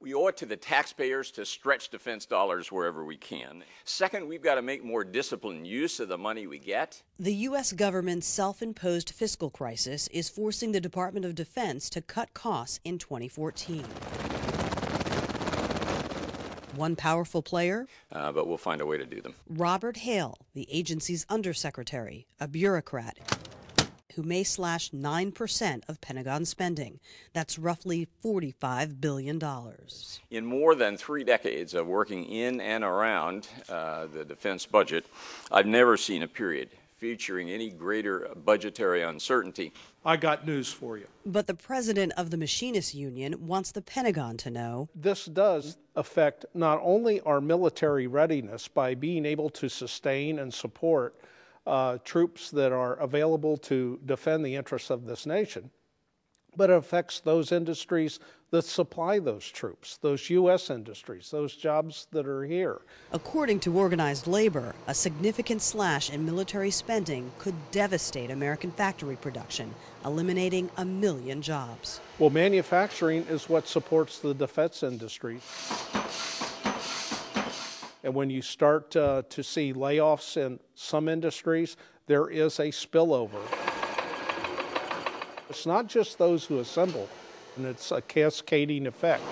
We owe it to the taxpayers to stretch defense dollars wherever we can. Second, we've got to make more disciplined use of the money we get. The U.S. government's self-imposed fiscal crisis is forcing the Department of Defense to cut costs in 2014. One powerful player? But we'll find a way to do them. Robert Hale, the agency's undersecretary, a bureaucrat who may slash 9% of Pentagon spending. That's roughly $45 billion. In more than 3 decades of working in and around the defense budget, I've never seen a period featuring any greater budgetary uncertainty. I got news for you. But the president of the Machinists Union wants the Pentagon to know this does affect not only our military readiness by being able to sustain and support troops that are available to defend the interests of this nation, but it affects those industries that supply those troops, those U.S. industries, those jobs that are here. According to organized labor, a significant slash in military spending could devastate American factory production, eliminating 1 million jobs. Well, manufacturing is what supports the defense industry. And when you start to see layoffs in some industries, there is a spillover. It's not just those who assemble, and it's a cascading effect.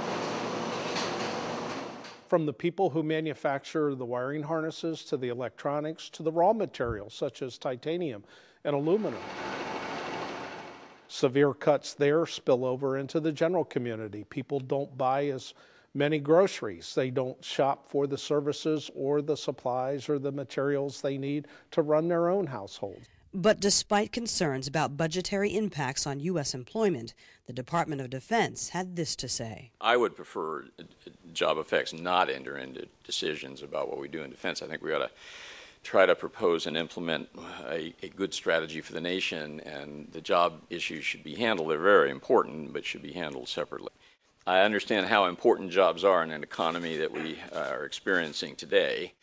From the people who manufacture the wiring harnesses to the electronics to the raw materials such as titanium and aluminum. Severe cuts there spill over into the general community. People don't buy as many groceries. They don't shop for the services or the supplies or the materials they need to run their own households. But despite concerns about budgetary impacts on U.S. employment, the Department of Defense had this to say. I would prefer job effects not enter into decisions about what we do in defense. I think we ought to try to propose and implement a good strategy for the nation, and the job issues should be handled. They're very important, but should be handled separately. I understand how important jobs are in an economy that we are experiencing today,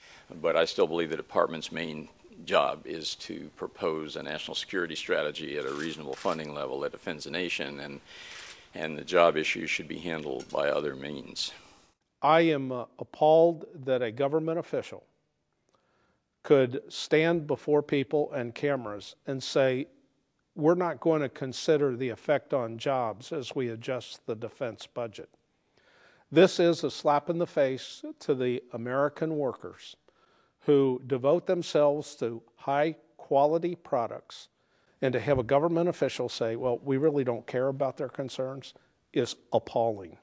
but I still believe the department's main job is to propose a national security strategy at a reasonable funding level that defends the nation, and the job issues should be handled by other means. I am appalled that a government official could stand before people and cameras and say, we're not going to consider the effect on jobs as we adjust the defense budget. This is a slap in the face to the American workers who devote themselves to high-quality products, and to have a government official say, well, we really don't care about their concerns, is appalling.